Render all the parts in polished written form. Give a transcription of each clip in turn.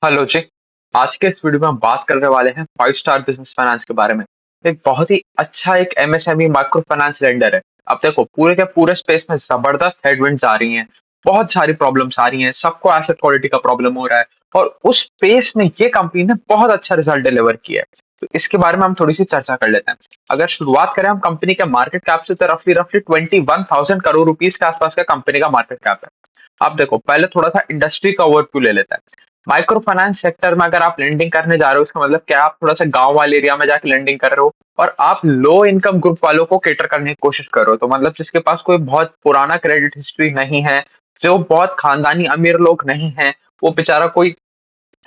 Hello जी। आज के इस वीडियो में हम बात करने वाले हैं 5 स्टार बिजनेस फाइनेंस के बारे में। एक बहुत ही अच्छा एक एमएसएमई माइक्रो फाइनेंस लेंडर है। अब देखो पूरे के पूरे स्पेस में जबरदस्त हेडविंड्स आ रही हैं, बहुत सारी प्रॉब्लम्स आ रही हैं, सबको एसेट क्वालिटी का प्रॉब्लम हो रहा है और उस स्पेस में ये कंपनी ने बहुत अच्छा रिजल्ट डिलीवर किया है। तो इसके बारे में हम थोड़ी सी चर्चा कर लेते हैं। अगर शुरुआत करें हम कंपनी के मार्केट कैप से, तो रफली रफली 21,000 करोड़ रुपीज के आसपास का कंपनी का मार्केट कैप है। अब देखो पहले थोड़ा सा इंडस्ट्री का ओवरव्यू ले लेते हैं। माइक्रो फाइनेंस सेक्टर में अगर आप लेंडिंग करने जा रहे हो, इसका मतलब क्या, आप थोड़ा सा गांव वाले एरिया में जाके लेंडिंग कर रहे हो और आप लो इनकम ग्रुप वालों को केटर करने की कोशिश कर रहे हो। तो मतलब जिसके पास कोई बहुत पुराना क्रेडिट हिस्ट्री नहीं है, जो बहुत खानदानी अमीर लोग नहीं है, वो बेचारा कोई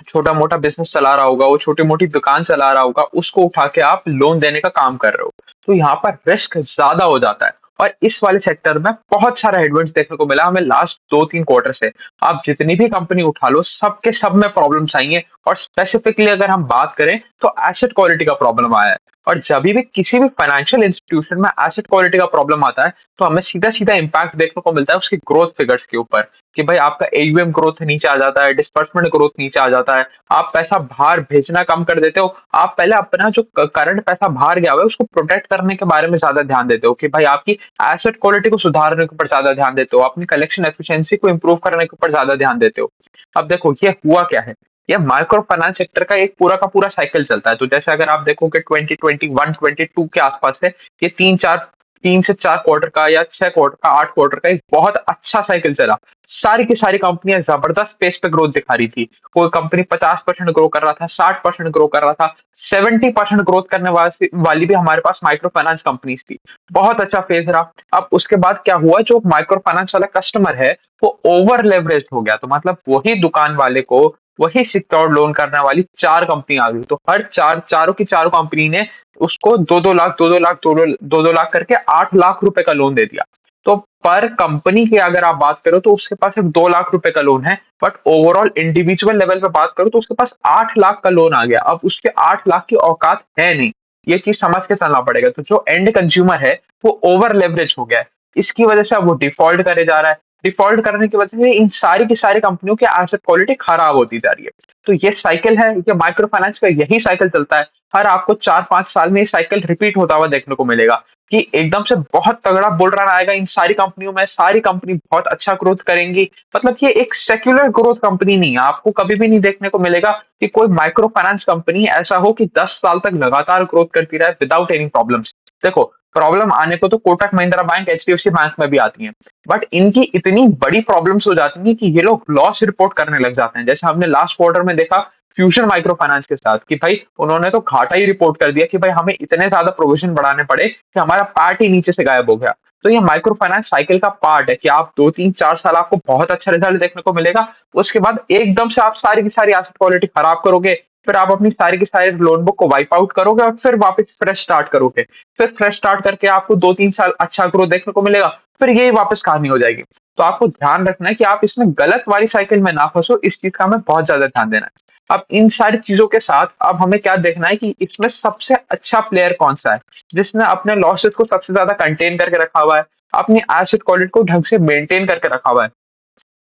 छोटा मोटा बिजनेस चला रहा होगा, वो छोटी मोटी दुकान चला रहा होगा, उसको उठा के आप लोन देने का काम कर रहे हो। तो यहाँ पर रिस्क ज्यादा हो जाता है और इस वाले सेक्टर में बहुत सारा हेडविंड्स देखने को मिला हमें लास्ट 2-3 क्वार्टर से। आप जितनी भी कंपनी उठा लो, सबके सब में प्रॉब्लम्स आई हैं और स्पेसिफिकली अगर हम बात करें तो एसेट क्वालिटी का प्रॉब्लम आया है। और जब भी किसी भी फाइनेंशियल इंस्टीट्यूशन में एसेट क्वालिटी का प्रॉब्लम आता है, तो हमें सीधा सीधा इम्पैक्ट देखने को मिलता है उसकी ग्रोथ फिगर्स के ऊपर, कि भाई आपका एयूएम ग्रोथ नीचे आ जाता है, डिस्बर्समेंट ग्रोथ नीचे आ जाता है, आप पैसा बाहर भेजना कम कर देते हो। आप पहले अपना जो करंट पैसा बाहर गया हुआ है उसको प्रोटेक्ट करने के बारे में ज्यादा ध्यान देते हो, कि भाई आपकी एसेट क्वालिटी को सुधारने के ऊपर ज्यादा ध्यान देते हो, अपनी कलेक्शन एफिशिएंसी को इंप्रूव करने के ऊपर ज्यादा ध्यान देते हो। अब देखो ये हुआ क्या है, ये माइक्रो फाइनेंस सेक्टर का एक पूरा का पूरा साइकिल चलता है। तो जैसे अगर आप देखोगे 2021-22 के आसपास है, ये 3 से 4 क्वार्टर का या 6 क्वार्टर का 8 क्वार्टर का एक बहुत अच्छा साइकिल चला। सारी की सारी कंपनियां जबरदस्त पेस पे ग्रोथ दिखा रही थी। कोई कंपनी 50% ग्रो कर रहा था, 60% ग्रो कर रहा था, 70% ग्रोथ करने वाली वाली भी हमारे पास माइक्रो फाइनेंस कंपनीज थी। बहुत अच्छा फेज रहा। अब उसके बाद क्या हुआ, जो माइक्रो फाइनेंस वाला कस्टमर है वो ओवर लेवरेज हो गया। तो मतलब वही दुकान वाले को वही सिक्योर्ड लोन करने वाली 4 कंपनी आ गई। तो हर चारों की चारों कंपनी ने उसको 2-2 लाख 2-2 लाख 2-2 लाख करके 8 लाख रुपए का लोन दे दिया। तो पर कंपनी की अगर आप बात करो तो उसके पास सिर्फ 2 लाख रुपए का लोन है, बट ओवरऑल इंडिविजुअल लेवल पे बात करो तो उसके पास 8 लाख का लोन आ गया। अब उसके 8 लाख की औकात है नहीं, ये चीज समझ के चलना पड़ेगा। तो जो एंड कंज्यूमर है वो ओवर लेवरेज हो गया है। इसकी वजह से अब वो डिफॉल्ट करे जा रहा है। डिफॉल्ट करने की वजह से इन सारी की सारी कंपनियों की एसेट क्वालिटी खराब होती जा रही है। तो ये साइकिल है, ये माइक्रो फाइनेंस का यही साइकिल चलता है। हर आपको 4-5 साल में ये साइकिल रिपीट होता हुआ देखने को मिलेगा, कि एकदम से बहुत तगड़ा बुल रन आएगा इन सारी कंपनियों में, सारी कंपनी बहुत अच्छा ग्रोथ करेंगी। मतलब ये एक सेक्युलर ग्रोथ कंपनी नहीं है। आपको कभी भी नहीं देखने को मिलेगा कि कोई माइक्रो फाइनेंस कंपनी ऐसा हो कि 10 साल तक लगातार ग्रोथ करती रहे विदाउट एनी प्रॉब्लम्स। देखो प्रॉब्लम आने को तो Kotak Mahindra bank, HDFC bank में भी आती है, बट इनकी इतनी बड़ी प्रॉब्लम्स हो जाती हैं कि ये लोग लॉस रिपोर्ट करने लग जाते हैं। जैसे हमने लास्ट क्वार्टर में देखा फ्यूजन माइक्रो फाइनेंस के साथ, कि भाई उन्होंने तो घाटा ही रिपोर्ट कर दिया, कि भाई हमें इतने ज्यादा प्रोविजन बढ़ाने पड़े कि हमारा पार्ट ही नीचे से गायब हो गया। तो ये माइक्रो फाइनेंस साइकिल का पार्ट है, कि आप 2-3-4 साल आपको बहुत अच्छा रिजल्ट देखने को मिलेगा, उसके बाद एकदम से आप सारी की सारी एसेट क्वालिटी खराब करोगे, फिर आप अपनी सारी की सारी लोन बुक को वाइप आउट करोगे और फिर वापस फ्रेश स्टार्ट करोगे। फिर फ्रेश स्टार्ट करके आपको 2-3 साल अच्छा ग्रोथ देखने को मिलेगा, फिर यही वापस कहानी हो जाएगी। तो आपको ध्यान रखना है कि आप इसमें गलत वाली साइकिल में ना फंसो, इस चीज का हमें बहुत ज्यादा ध्यान देना है। अब इन सारी चीजों के साथ अब हमें क्या देखना है, कि इसमें सबसे अच्छा प्लेयर कौन सा है, जिसने अपने लॉसेस को सबसे ज्यादा कंटेन करके रखा हुआ है, अपनी एसेट क्वालिटी को ढंग से मेंटेन करके रखा हुआ है।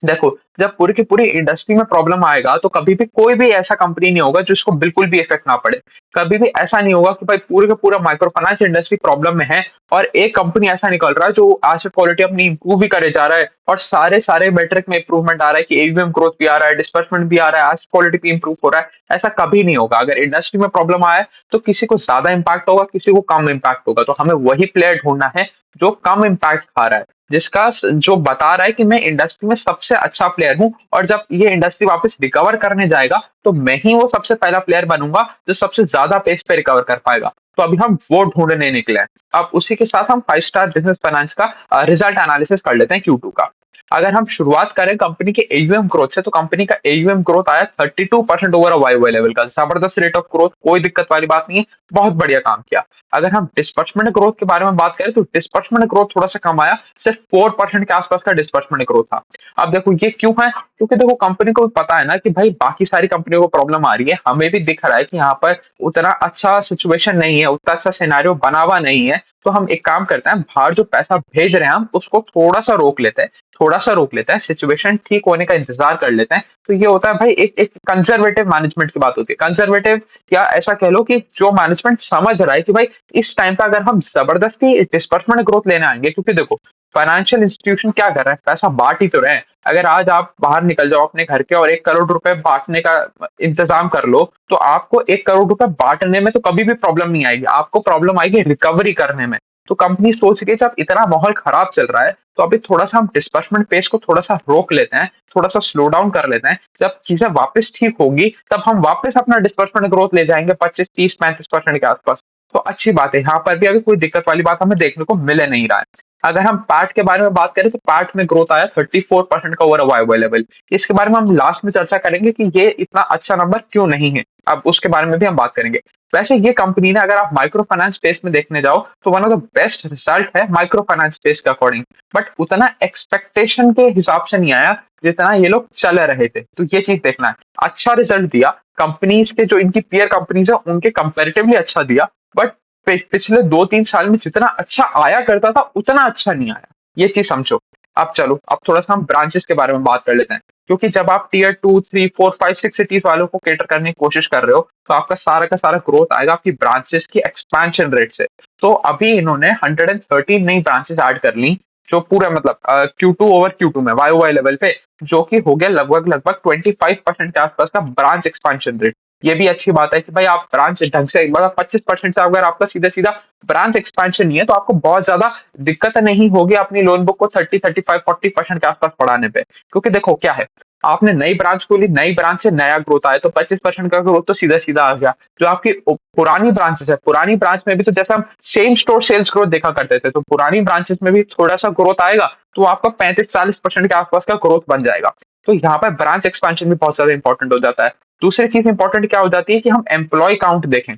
देखो जब पूरी की पूरी इंडस्ट्री में प्रॉब्लम आएगा, तो कभी भी कोई भी ऐसा कंपनी नहीं होगा जिसको बिल्कुल भी इफेक्ट ना पड़े। कभी भी ऐसा नहीं होगा कि भाई पूरे का पूरा माइक्रो फाइनेंस इंडस्ट्री प्रॉब्लम में है और एक कंपनी ऐसा निकल रहा है जो एसेट क्वालिटी अपनी इंप्रूव भी करे जा रहा है और सारे सारे मेट्रिक में इंप्रूवमेंट आ रहा है, कि एयूएम ग्रोथ भी आ रहा है, डिस्बर्समेंट भी आ रहा है, एसेट क्वालिटी भी इंप्रूव हो रहा है। ऐसा कभी नहीं होगा। अगर इंडस्ट्री में प्रॉब्लम आया है, तो किसी को ज्यादा इंपैक्ट होगा, किसी को कम इंपैक्ट होगा। तो हमें वही प्लेयर ढूंढना है जो कम इंपैक्ट खा रहा है, जो बता रहा है कि मैं इंडस्ट्री में सबसे अच्छा प्लेयर हूँ, और जब ये इंडस्ट्री वापस रिकवर करने जाएगा तो मैं ही वो सबसे पहला प्लेयर बनूंगा जो सबसे ज्यादा पेस पे रिकवर कर पाएगा। तो अभी हम वो ढूंढने निकले हैं। अब उसी के साथ हम 5 स्टार बिजनेस फाइनेंस का रिजल्ट एनालिसिस कर लेते हैं Q2 का। अगर हम शुरुआत करें कंपनी के एयूएम ग्रोथ से, तो कंपनी का एयूएम ग्रोथ आया 32% ओवर वाई लेवल का, जबरदस्त रेट ऑफ ग्रोथ, कोई दिक्कत वाली बात नहीं है, बहुत बढ़िया काम किया। अगर हम डिस्बर्समेंट ग्रोथ के बारे में बात करें, तो डिस्बर्समेंट ग्रोथ थोड़ा सा कम आया, सिर्फ 4% के आसपास का डिस्बर्समेंट ग्रोथ था। अब देखो ये क्यों है, क्योंकि देखो कंपनी को भी पता है ना कि भाई बाकी सारी कंपनियों को प्रॉब्लम आ रही है, हमें भी दिख रहा है कि यहाँ पर उतना अच्छा सिचुएशन नहीं है, उतना अच्छा सिनेरियो बना हुआ नहीं है। तो हम एक काम करते हैं, बाहर जो पैसा भेज रहे हैं हम उसको थोड़ा सा रोक लेते हैं, थोड़ा थोड़ा-सा रोक लेते हैं, सिचुएशन ठीक होने का इंतज़ार कर लेते हैं। तो ये होता है भाई एक एक कंज़र्वेटिव मैनेजमेंट की बात होती है। कंज़र्वेटिव या ऐसा कह लो कि जो मैनेजमेंट समझ रहा है कि भाई इस टाइम पे अगर हम ज़बरदस्ती डिस्बर्समेंट ग्रोथ लेने आएँगे, क्योंकि देखो फाइनेंशियल इंस्टीट्यूशन क्या कर रहे हैं, पैसा बाँट ही तो रहे हैं। अगर आज आप बाहर निकल जाओ अपने घर के और 1 करोड़ रुपए बाँटने का इंतज़ाम कर लो, तो आपको 1 करोड़ रुपए बाँटने में तो कभी भी प्रॉब्लम नहीं आएगी, आपको प्रॉब्लम आएगी रिकवरी करने में। तो कंपनी सोच रही है जब इतना माहौल खराब चल रहा है, तो अभी थोड़ा-सा हम डिस्बर्समेंट पेस को थोड़ा-सा रोक लेते हैं, थोड़ा-सा स्लो डाउन कर लेते हैं। जब चीज़ें वापस ठीक होंगी, तब हम वापस अपना डिस्बर्समेंट ग्रोथ ले जाएँगे 25, 30, 35% के आस-पास। तो अच्छी बात है, यहाँ पर भी अभी कोई दिक्कत वाली बात हमें देखने को मिल नहीं रहा है। अगर हम पार्ट के बारे में बात करें, तो पार्ट में ग्रोथ आया 34% का ओवर अ वाई-वाई लेवल। इसके बारे में हम लास्ट में चर्चा करेंगे कि ये इतना अच्छा नंबर क्यों नहीं है। अब उसके बारे में भी हम बात करेंगे। वैसे ये कंपनी ने, अगर आप माइक्रो फाइनेंस स्पेस में देखने जाओ, तो one of the best result है माइक्रो फाइनेंस स्पेस के अकॉर्डिंग। बट उतना एक्सपेक्टेशन के हिसाब से नहीं आया जितना ये लोग चल रहे थे। तो ये चीज़ देखना है। अच्छा रिजल्ट दिया, कंपनीज़ के जो इनकी पीयर कंपनीज़ है उनके कंपैरेटिवली अच्छा दिया, बट पिछले 2-3 साल में जितना अच्छा आया करता था, उतना अच्छा नहीं आया। ये चीज़ समझो। अब चलो, अब थोड़ा-सा हम ब्रांचेज़ के बारे में बात कर लेते हैं। क्योंकि जब आप टियर 2, 3, 4, 5, 6 सिटीज़ वालों को कैटर करने की कोशिश कर रहे हो, तो आपका सारा का सारा ग्रोथ आएगा आपकी ब्रांचेज़ की एक्सपेंशन रेट से। तो अभी इन्होंने 113 नई ब्रांचेज़ ऐड कर ली, जो पूरा मतलब Q2 ओवर Q2 में वाई-ओवाई लेवल पे, जो कि हो गया लगभग-लगभग 25% के आसपास का ब्रांच एक्सपेंशन रेट। ये भी अच्छी बात है कि भाई आप ब्रांच ढंग से, मतलब 25% से अगर आपका सीधा-सीधा ब्रांच एक्सपेंशन नहीं है, तो आपको बहुत ज़्यादा दिक्कत नहीं होगी अपनी लोन बुक को 30, 35, 40% के आसपास बढ़ाने पे। क्योंकि देखो क्या है, आपने नई ब्रांच खोली, नई ब्रांच से नया ग्रोथ आया, तो 25% का ग्रोथ तो सीधा-सीधा आ गया। जो आपकी पुरानी ब्रांचेज़ है, पुरानी ब्रांच में भी तो जैसे हम सेम स्टोर सेल्स ग्रोथ देखा करते थे, तो पुरानी ब्रांचेज़ में भी थोड़ा-सा ग्रोथ आएगा, तो आपका 35-40% के आसपास का ग्रोथ बन जाएगा। तो यहाँ पर ब्रांच एक्सपेंशन भी बहुत ज़्यादा इंपॉर्टेंट हो जाता है। दूसरी चीज़ इंपॉर्टेंट क्या हो जाती है कि हम एम्प्लॉयी काउंट देखें।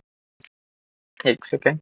1 सेकंड।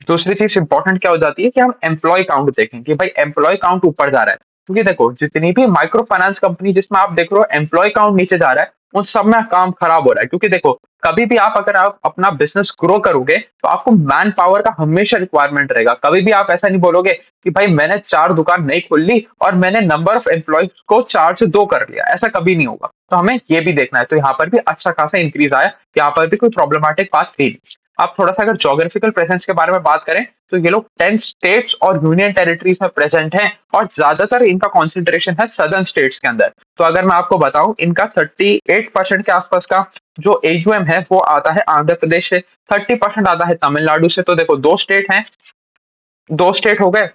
दूसरी चीज़ इंपॉर्टेंट क्या हो जाती है कि हम एम्प्लॉयी काउंट देखें कि भाई एम्प्लॉयी काउंट ऊपर जा रहा है। क्योंकि देखो जितनी भी माइक्रो फाइनेंस कंपनी जिसमें आप देख रहे हो एम्प्लॉयी काउंट नीचे जा रहा है, उन सब में काम खराब हो रहा है। क्योंकि देखो कभी भी आप, अगर आप अपना बिज़नेस ग्रो करोगे, तो आपको मैन पावर का हमेशा रिक्वायरमेंट रहेगा। कभी भी आप ऐसा नहीं बोलोगे कि भाई मैंने 4 दुकान नई खोल ली और मैंने नंबर ऑफ एम्प्लॉइज़ को 4 से 2 कर लिया, ऐसा कभी नहीं होगा। तो हमें ये भी देखना है। तो यहाँ पर भी अच्छा खासा इंक्रीज़ आया, यहाँ पर भी कोई प्रॉब्लमैटिक बात थी नहीं। आप थोड़ा-सा अगर ज्योग्राफिकल प्रेज़ेंस के बारे में बात करें, तो ये लोग 10 स्टेट्स और यूनियन टेरिटरीज़ में प्रेज़ेंट हैं और ज़्यादातर इनका कंसंट्रेशन है सदर्न स्टेट्स के अंदर। तो अगर मैं आपको बताऊँ, इनका 38% के आसपास का जो एयूएम है वो आता है आंध्र प्रदेश से, 30% आता है तमिलनाडु से। तो देखो 2 स्टेट हैं, 2 स्टेट हो गए।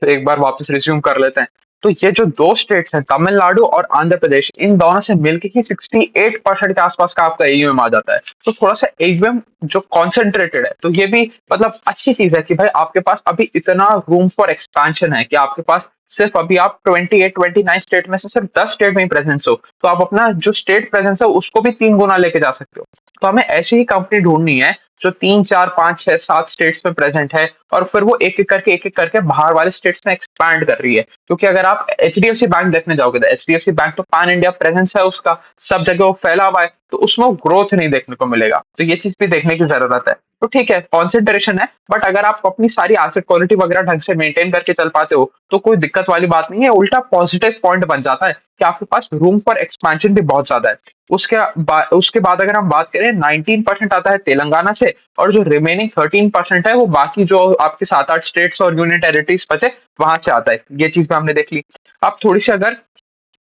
तो एक बार वापस रिज्यूम कर लेते हैं। तो ये जो 2 स्टेट्स हैं तमिलनाडु और आंध्र प्रदेश, इन दोनों से मिलके ही 68% के आसपास का आपका एयूएम आ जाता है। तो थोड़ा-सा एयूएम जो कॉन्सन्ट्रेटेड है, तो ये भी मतलब अच्छी चीज़ है कि भाई आपके पास अभी इतना रूम फॉर एक्सपेंशन है कि आपके पास सिर्फ़ अभी आप 28-29 स्टेट में से सिर्फ़ 10 स्टेट में ही प्रेज़ेंस हो। तो आप अपना जो स्टेट प्रेज़ेंस है उसको भी 3 गुना लेके जा सकते हो। तो हमें ऐसी ही कंपनी ढूँढनी है जो 3, 4, 5, 6, 7 स्टेट्स में प्रेज़ेंट है और फिर वो एक-एक करके बाहर वाले स्टेट्स में एक्सपैंड कर रही है। क्योंकि अगर आप एचडीएफसी बैंक देखने जाओगे, तो एचडीएफसी बैंक तो पैन इंडिया प्रेज़ेंस है उसका, सब जगह वो फैला हुआ है, तो उसमें वो ग्रोथ नहीं देखने को मिलेगा। तो ये चीज़ भी देखने की ज़रूरत है। तो ठीक है, कंसंट्रेशन है, बट अगर आप अपनी सारी एसेट क्वालिटी वगैरह ढंग से मेंटेन करके चल पाते हो, तो कोई दिक्कत वाली बात नहीं है, उल्टा पॉजिटिव पॉइंट बन जाता है कि आपके पास रूम फॉर एक्सपेंशन भी बहुत ज़्यादा है। उसके बाद अगर हम बात करें, 19% आता है तेलंगाना से और जो रिमेनिंग 13% है वो बाकी जो आपके 7-8 स्टेट्स और यूनियन टेरिटरीज बचे, वहाँ से आता है। ये चीज़ भी हमने देख ली। अब थोड़ी-सी अगर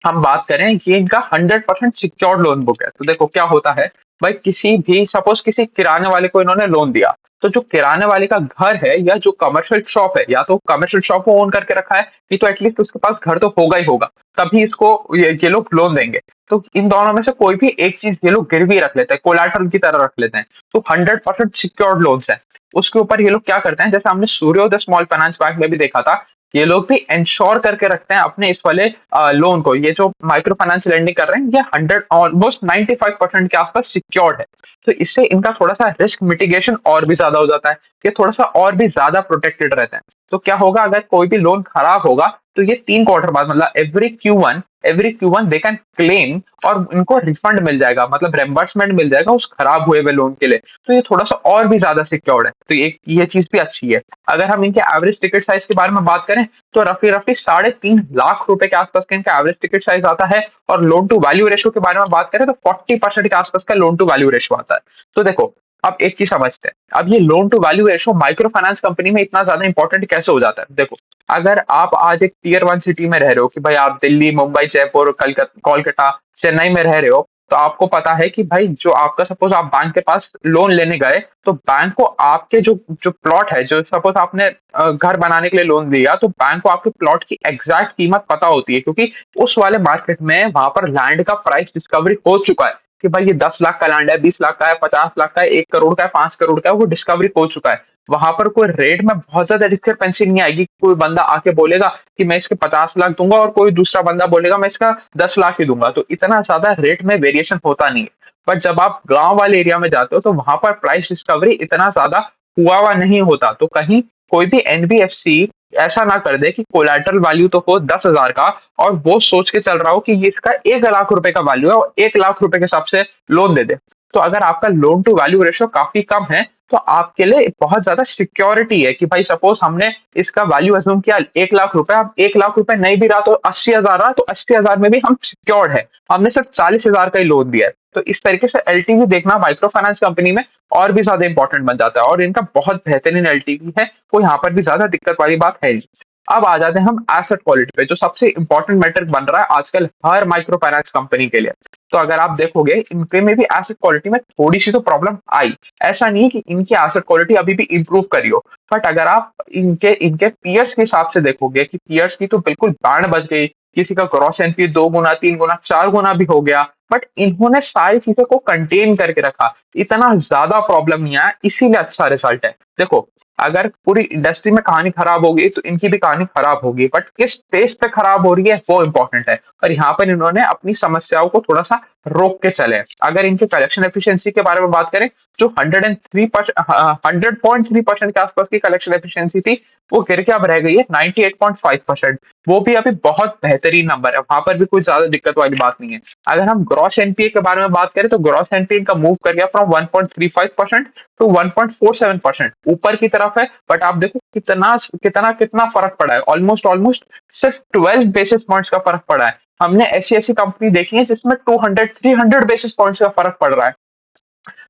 हम बात करें, ये इनका 100% सिक्योर्ड लोन बुक है। तो देखो क्या होता है, भाई किसी भी सपोज़ किसी किराने वाले को इन्होंने लोन दिया, तो जो किराने वाले का घर है या जो कमर्शियल शॉप है, या तो कमर्शियल शॉप वो ओन करके रखा है, नहीं तो एटलीस्ट उसके पास घर तो होगा ही होगा, तभी इसको ये लोग लोन देंगे। तो इन दोनों में से कोई भी एक चीज़ ये लोग गिरवी रख लेते हैं, कोलैटरल की तरह रख लेते हैं। तो 100% सिक्योर्ड लोन्स हैं। उसके ऊपर ये लोग क्या करते हैं, जैसे हमने सूर्योदय स्मॉल फाइनेंस बैंक में भी देखा था, ये लोग भी इंश्योर करके रखते हैं अपने इस वाले लोन को। ये जो माइक्रो फाइनेंस लेंडिंग कर रहे हैं, ये 100 ऑलमोस्ट 95% के आसपास सिक्योर्ड है। तो इससे इनका थोड़ा-सा रिस्क मिटिगेशन और भी ज़्यादा हो जाता है। ये थोड़ा-सा और भी ज़्यादा प्रोटेक्टेड रहते हैं। तो क्या होगा, अगर कोई भी लोन खराब होगा, तो ये 3 क्वार्टर बाद, मतलब every Q1, every Q1 they can claim और उनको रिफंड मिल जाएगा, मतलब रिम्बर्समेंट मिल जाएगा उस खराब हुए हुए लोन के लिए। तो ये थोड़ा-सा और भी ज़्यादा सिक्योर्ड है। तो एक ये चीज़ भी अच्छी है। अगर हम इनके एवरेज टिकट साइज़ के बारे में बात करें, तो रफली रफली 3.5 लाख रुपए के आसपास का इनका एवरेज टिकट साइज़ आता है, और लोन टू वैल्यू रेशियो के बारे में बात करें तो 40% के आसपास का लोन टू वैल्यू रेशियो आता है। तो देखो, अब एक चीज़ समझते हैं, अब ये loan to value ratio micro finance company में इतना ज़्यादा इंपॉर्टेंट कैसे हो जाता है? देखो, अगर आप आज एक टियर 1 सिटी में रह रहे हो, कि भाई आप दिल्ली, मुंबई, जयपुर, कोलकाता, चेन्नई में रह रहे हो, तो आपको पता है कि भाई जो आपका, सपोज़ आप बैंक के पास लोन लेने गए, तो बैंक को आपके जो जो प्लॉट है, जो सपोज़ आपने घर बनाने के लिए लोन लिया, तो बैंक को आपके प्लॉट की एग्ज़ैक्ट कीमत पता होती है, क्योंकि उस वाले मार्केट में वहाँ पर लैंड का प्राइस डिस्कवरी हो चुका है, कि भाई ये 10 लाख का लैंड है, 20 लाख का है, 50 लाख का है, 1 करोड़ का है, 5 करोड़ का है, वो डिस्कवरी हो चुका है। वहाँ पर कोई रेट में बहुत ज़्यादा डिस्क्रिपेंसी नहीं आएगी। कोई बंदा आके बोलेगा कि मैं इसके 50 लाख दूँगा, और कोई दूसरा बंदा बोलेगा मैं इसका 10 लाख ही दूँगा। तो इतना ज़्यादा रेट में वेरिएशन होता नहीं है। बट जब आप गाँव वाले एरिया में जाते हो, तो वहाँ पर प्राइस डिस्कवरी इतना ज़्यादा हुआ नहीं होता। तो कहीं कोई भी एनबीएफसी ऐसा ना कर दे कि कोलैटरल वैल्यू तो हो 10,000 का, और वो सोच के चल रहा हो कि ये इसका 1 लाख रुपए का वैल्यू है, और 1 लाख रुपए के हिसाब से लोन दे दे। तो अगर आपका लोन टू वैल्यू रेशियो काफ़ी कम है, तो आपके लिए बहुत ज़्यादा सिक्योरिटी है, कि भाई सपोज़ हमने इसका वैल्यू अज़्यूम किया 1 लाख रुपए, अब 1 लाख रुपए नहीं भी रहा तो 80,000 रहा, तो 80,000 में भी हम सिक्योर्ड है। हमने सिर्फ 40,000 का ही लोन दिया है। तो इस तरीके से एलटीवी देखना माइक्रो फाइनेंस कंपनी में और भी ज़्यादा इंपॉर्टेंट बन जाता है, और इनका बहुत बेहतरीन एलटीवी है, कोई यहाँ पर भी ज़्यादा दिक्कत वाली बात है नहीं। अब आ जाते हैं हम एसेट क्वालिटी पे, जो सबसे इंपॉर्टेंट मैट्रिक बन रहा है आजकल हर माइक्रो फाइनेंस कंपनी के लिए। तो अगर आप देखोगे, इनके में भी एसेट क्वालिटी में थोड़ी-सी तो प्रॉब्लम आई। ऐसा नहीं है कि इनकी एसेट क्वालिटी अभी भी इम्प्रूव करी हो। बट अगर आप इनके इनके पीयर्स के हिसाब से देखोगे, कि पीयर्स की तो बिल्कुल बैंड बज गई, किसी का ग्रॉस एनपीए 2 गुना, 3 गुना, 4 गुना भी हो गया। बट इन्होंने सारी चीज़ों को कंटेन करके रखा। इतना ज़्यादा प्रॉब्लम नहीं आया, इसीलिए अच्छा रिजल्ट है। देखो, अगर पूरी इंडस्ट्री में कहानी खराब होगी, तो इनकी भी कहानी खराब होगी, बट किस पेस पे खराब हो रही है वो इम्पोर्टेंट है, और यहाँ पर इन्होंने अपनी समस्याओं को थोड़ा-सा रोक के चले। अगर इनके कलेक्शन एफिशिएंसी के बारे में बात करें, जो 100.3% के आसपास की कलेक्शन एफिशिएंसी थी, वो गिर के अब रह गई है 98.5%। वो भी अभी बहुत बेहतरीन नंबर है, वहाँ पर भी कोई ज़्यादा दिक्कत वाली बात नहीं है। अगर हम ग्रॉस एनपीए के बारे में बात करें, तो ग्रॉस एनपीए इनका मूव कर गया फ्रॉम 1.35% टू 1.47%, ऊपर की तरफ है। बट आप देखो कितना कितना कितना फर्क पड़ा है, ऑलमोस्ट ऑलमोस्ट सिर्फ 12 बेसिस पॉइंट्स का फर्क पड़ा है। हमने ऐसी ऐसी कंपनी देखी है जिसमें 200 300 बेसिस पॉइंट्स का फर्क पड़ रहा है।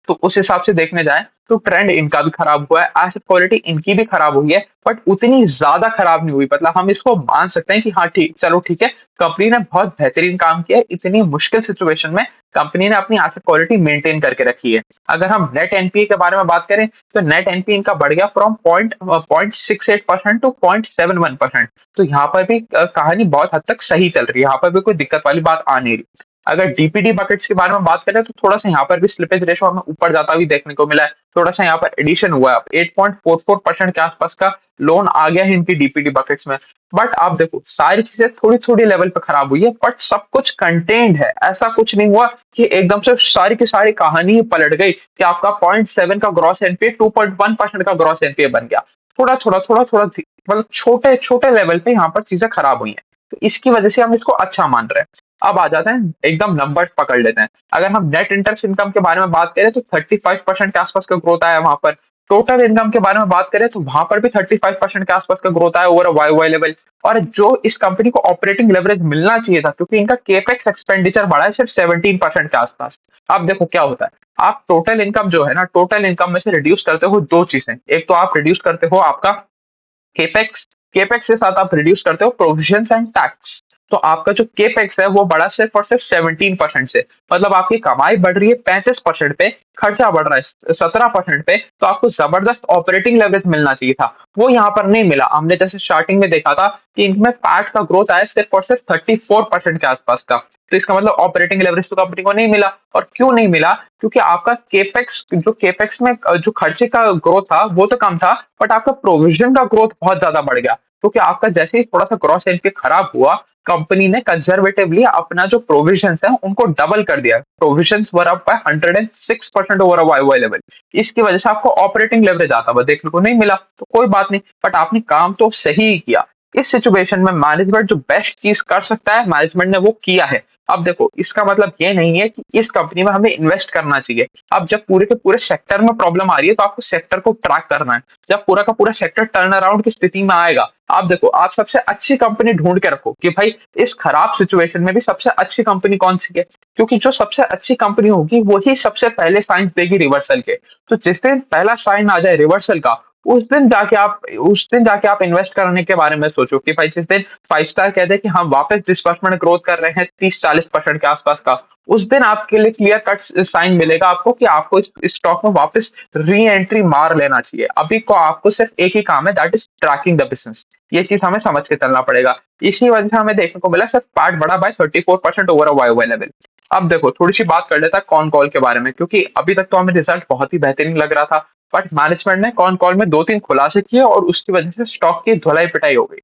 तो उस हिसाब से देखने जाएँ, तो ट्रेंड इनका भी खराब हुआ है, एसेट क्वालिटी इनकी भी खराब हुई है, बट उतनी ज़्यादा खराब नहीं हुई। मतलब हम इसको मान सकते हैं कि हाँ, चलो ठीक है, कंपनी ने बहुत बेहतरीन काम किया है, इतनी मुश्किल सिचुएशन में कंपनी ने अपनी एसेट क्वालिटी मेंटेन करके रखी है। अगर हम नेट एनपीए के बारे में बात करें, तो नेट एनपीए इनका बढ़ गया फ्रॉम 0.68% टू 0.71%। तो यहाँ पर भी कहानी बहुत हद तक सही चल रही है, यहाँ पर भी कोई दिक्कत वाली बात आ नहीं रही। अगर डीपीडी बकेट्स के बारे में बात करें, तो थोड़ा-सा यहाँ पर भी स्लिपेज रेशियो हमें ऊपर जाता हुआ देखने को मिला है। थोड़ा-सा यहाँ पर एडिशन हुआ है, 8.44% के आसपास का लोन आ गया है इनकी डीपीडी बकेट्स में। बट आप देखो, सारी चीज़ें थोड़ी-थोड़ी लेवल पे खराब हुई है, बट सब कुछ कंटेन्ड है। ऐसा कुछ नहीं हुआ कि एकदम से सारी की सारी कहानी ही पलट गई, कि आपका 0.7 का ग्रॉस एनपीए 2.1% का ग्रॉस एनपीए बन गया। थोड़ा-थोड़ा, थोड़ा-थोड़ा मतलब छोटे-छोटे लेवल पे यहाँ पर चीज़ें खराब हुई हैं। तो इसकी वजह से हम इसको अच्छा मान रहे हैं। अब आ जाते हैं, एकदम नंबर्स पकड़ लेते हैं। अगर हम नेट इंटरेस्ट इनकम के बारे में बात करें, तो 35% के आसपास का ग्रोथ आया वहाँ पर। टोटल इनकम के बारे में बात करें, तो वहाँ पर भी 35% के आसपास का ग्रोथ आया ओवर अ वाई-वाई लेवल। और जो इस कंपनी को ऑपरेटिंग लेवरेज मिलना चाहिए था, क्योंकि इनका केपेक्स एक्सपेंडिचर बढ़ा है सिर्फ 17% के आसपास। अब देखो क्या होता है, आप टोटल इनकम जो है ना, टोटल इनकम में से रिड्यूस करते हो 2 चीज़ें। एक तो आप रिड्यूस करते हो आपका केपेक्स, केपेक्स के साथ आप रिड्यूस करते हो प्रोविजंस एंड टैक्स। तो आपका जो केपेक्स है वो बढ़ा सिर्फ और सिर्फ 17% से, मतलब आपकी कमाई बढ़ रही है 35% पे, खर्चा बढ़ रहा है 17% पे, तो आपको जबरदस्त ऑपरेटिंग लेवरेज मिलना चाहिए था, वो यहाँ पर नहीं मिला। हमने जैसे स्टार्टिंग में देखा था कि इनमें पैट का ग्रोथ आया सिर्फ और सिर्फ 34% के आसपास का। तो इसका मतलब ऑपरेटिंग लेवरेज तो कंपनी को नहीं मिला। और क्यों नहीं मिला? क्योंकि आपका केपेक्स में जो खर्चे का ग्रोथ था वो तो कम था, बट आपका प्रोविजन का ग्रोथ बहुत ज्यादा बढ़ गया, क्योंकि आपका जैसे ही थोड़ा सा ग्रॉस एनपीए खराब हुआ, कंपनी ने कंजर्वेटिवली अपना जो प्रोविजंस है उनको डबल कर दिया। Provisions were up by 106% over a Y level. इसकी वजह से आपको ऑपरेटिंग लेवरेज आता हुआ देखने को नहीं मिला, तो कोई बात नहीं, बट आपने काम तो सही ही किया। इस सिचुएशन में मैनेजमेंट जो बेस्ट चीज़ कर सकता है, मैनेजमेंट ने वो किया है। अब देखो, इसका मतलब ये नहीं है कि इस कंपनी में हमें इन्वेस्ट करना चाहिए। अब जब पूरे के पूरे सेक्टर में प्रॉब्लम आ रही है, तो आपको सेक्टर को ट्रैक करना है। जब पूरा का पूरा सेक्टर टर्न अराउंड की स्थिति में आएगा, आप देखो, आप सबसे अच्छी कंपनी ढूँढ के रखो कि भाई इस खराब सिचुएशन में भी सबसे अच्छी कंपनी कौन-सी है? क्योंकि जो सबसे अच्छी कंपनी होगी, वही सबसे पहले साइन्स देगी रिवर्सल के। तो जिस दिन पहला साइन आ जाए रिवर्सल का, उस दिन जाके आप इन्वेस्ट करने के बारे में सोचो कि भाई जिस दिन 5 स्टार कह दे कि हम वापस डिस्बर्समेंट ग्रोथ कर रहे हैं 30-40% के आसपास का, उस दिन आपके लिए क्लियर कट साइन मिलेगा आपको कि आपको इस स्टॉक में वापस री एंट्री मार लेना चाहिए। अभी को आपको सिर्फ एक ही काम है, that is tracking the business. ये चीज हमें समझ के चलना पड़ेगा। इसी वजह से हमें देखने को मिला सिर्फ पार्ट बढ़ा by 34% over a Y level. अब देखो, थोड़ी सी बात कर लेता है कॉन कॉल के बारे में, क्योंकि अभी तक तो हमें रिजल्ट बहुत ही बेहतरीन लग रहा था, बट मैनेजमेंट ने कॉन कॉल में 2-3 खुलासे किए और उसकी वजह से स्टॉक की धुलाई-पिटाई हो गई।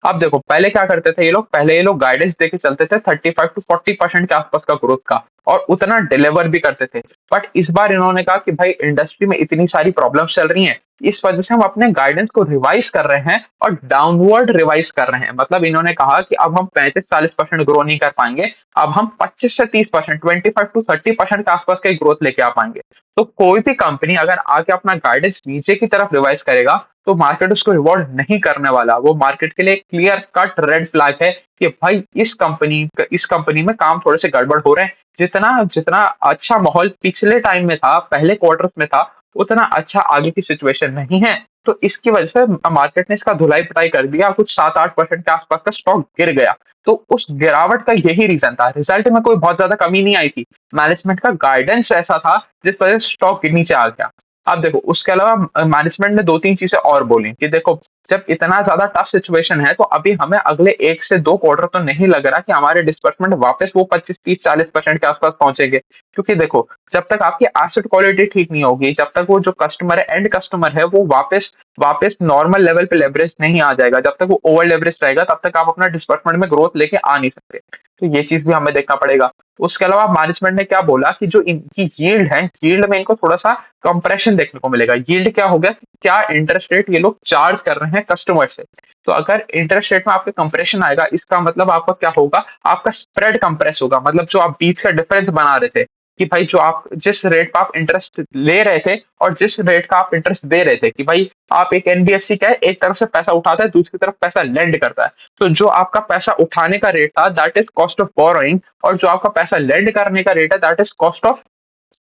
अब देखो, पहले क्या करते थे ये लोग, पहले ये लोग गाइडेंस देके चलते थे 35 टू 40% के आसपास का ग्रोथ का, और उतना डिलीवर भी करते थे। बट इस बार इन्होंने कहा कि भाई इंडस्ट्री में इतनी सारी प्रॉब्लम्स चल रही हैं, इस वजह से हम अपने गाइडेंस को रिवाइज कर रहे हैं और डाउनवर्ड रिवाइज कर रहे हैं। मतलब इन्होंने कहा कि अब हम 35-40% ग्रो नहीं कर पाएंगे, अब हम 25 से 30%, 25 टू 30% के आसपास का ग्रोथ लेके आ पाएंगे। तो कोई भी कंपनी अगर आके अपना गाइडेंस नीचे की तरफ रिवाइज करेगा, तो मार्केट उसको रिवॉर्ड नहीं करने वाला। वो मार्केट के लिए क्लियर कट रेड फ्लैग है कि भाई इस कंपनी में काम थोड़े से गड़बड़ हो रहे हैं। जितना जितना अच्छा माहौल पिछले टाइम में था, पहले क्वार्टर्स में था, उतना अच्छा आगे की सिचुएशन नहीं है। तो इसकी वजह से मार्केट ने इसका धुलाई-पिटाई कर दिया, कुछ 7-8% के आसपास का स्टॉक गिर गया। तो उस गिरावट का यही रीज़न था। रिजल्ट में कोई बहुत ज़्यादा कमी नहीं आई थी। मैनेजमेंट का गाइडेंस ऐसा था जिस वजह से स्टॉक नीचे आ गया। अब देखो, उसके अलावा मैनेजमेंट ने 2-3 चीज़ें और बोली कि देखो, जब इतना ज़्यादा टफ सिचुएशन है, तो अभी हमें अगले 1 से 2 क्वार्टर तो नहीं लग रहा कि हमारे डिस्बर्समेंट वापस वो 25, 30, 40% के आसपास पहुँचेंगे। क्योंकि देखो, जब तक आपकी एसेट क्वालिटी ठीक नहीं होगी, जब तक वो जो कस्टमर है, एंड कस्टमर है, वो वापस वापस नॉर्मल लेवल पे लेवरेज नहीं आ जाएगा, जब तक वो ओवर लेवरेज रहेगा, तब तक आप अपना डिस्बर्समेंट में ग्रोथ लेके आ नहीं सकते। तो ये चीज़ भी हमें देखना पड़ेगा। उसके अलावा मैनेजमेंट ने क्या बोला कि जो इनकी यील्ड है, यील्ड में इनको थोड़ा-सा कंप्रेशन देखने को मिलेगा। यील्ड क्या हो गया? क्या इंटरेस्ट रेट ये लोग चार्ज कर रहे हैं कस्टमर से। तो अगर इंटरेस्ट रेट में आपके कंप्रेशन आएगा, इसका मतलब आपका क्या होगा? आपका स्प्रेड कंप्रेस होगा। मतलब जो आप बीच का डिफरेंस बना रहे थे कि भाई जो आप जिस रेट पे आप इंटरेस्ट ले रहे थे और जिस रेट का आप इंटरेस्ट दे रहे थे, कि भाई आप एक एनबीएफसी क्या है, एक तरफ से पैसा उठाता है, दूसरी तरफ पैसा लेंड करता है। तो जो आपका पैसा उठाने का रेट था, that is cost of borrowing, और जो आपका पैसा लेंड करने का रेट है, दैट इज़ कॉस्ट ऑफ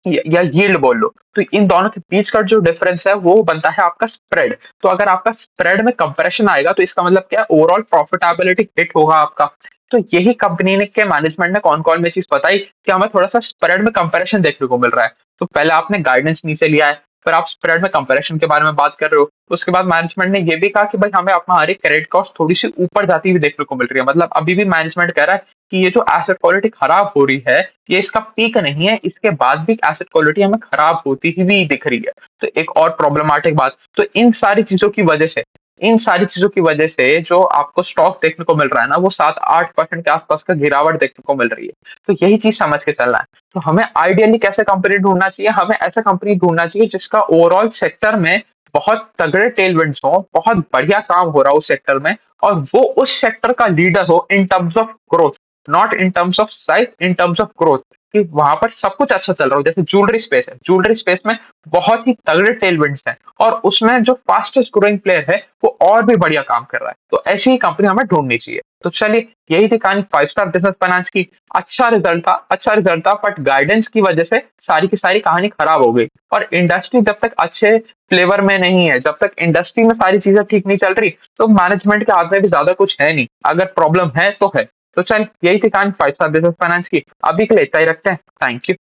या यील्ड बोल लो। तो इन दोनों के बीच का जो डिफरेंस है, वो बनता है आपका स्प्रेड। तो अगर आपका स्प्रेड में कंप्रेशन आएगा, तो इसका मतलब क्या है? ओवरऑल प्रॉफिटेबिलिटी हिट होगा आपका। तो यही कंपनी ने के मैनेजमेंट ने कौन कॉल में चीज बताई कि हमें थोड़ा सा स्प्रेड में कंपैरिजन देखने को मिल रहा है। तो पहले आपने गाइडेंस नीचे लिया है, फिर आप स्प्रेड में कंपैरिजन के बारे में बात कर रहे हो। उसके बाद मैनेजमेंट ने ये भी कहा कि भाई हमें अपना हर एक क्रेडिट कॉस्ट थोड़ी सी ऊपर जाती हुई देखने को मिल रही है। मतलब अभी भी मैनेजमेंट कह रहा है कि ये जो एसेट क्वालिटी खराब हो रही है, ये इसका पीक नहीं है, इसके बाद भी एसेट क्वालिटी हमें खराब होती ही दिख रही है। तो एक और प्रॉब्लमैटिक बात, तो इन सारी चीज़ों की वजह से जो आपको स्टॉक देखने को मिल रहा है ना, वो 7-8% के आसपास का गिरावट देखने को मिल रही है। तो यही चीज़ समझ के चलना है। तो हमें आइडियली कैसे कंपनी ढूँढना चाहिए? हमें ऐसा कंपनी ढूँढना चाहिए जिसका ओवरऑल सेक्टर में बहुत तगड़े टेलविंड्स हों, बहुत बढ़िया काम हो रहा हो उस सेक्टर में, और वो उस सेक्टर का लीडर हो in terms of growth, not in terms of size, in terms of growth, कि वहाँ पर सब कुछ अच्छा चल रहा हो। जैसे ज्वेलरी स्पेस है, ज्वेलरी स्पेस में बहुत ही तगड़े टेलविंड्स हैं, और उसमें जो फास्टेस्ट ग्रोइंग प्लेयर है, वो और भी बढ़िया काम कर रहा है। तो ऐसी ही कंपनी हमें ढूँढनी चाहिए। तो चलिए, यही थी कहानी 5 स्टार बिज़नेस फाइनेंस की। अच्छा रिज़ल्ट था, बट गाइडेंस की वजह से सारी की सारी कहानी खराब हो गई। और इंडस्ट्री जब तक अच्छे फ्लेवर में नहीं है, जब तक इंडस्ट्री में सारी चीज़ें ठीक नहीं चल रही, तो मैनेजमेंट के हाथ में भी ज़्यादा कुछ है नहीं। अगर प्रॉब्लम है, तो है। तो चल, यही थी कहानी 5 स्टार बिज़नेस फाइनेंस की। अभी के लिए इतना ही रखते हैं। Thank you.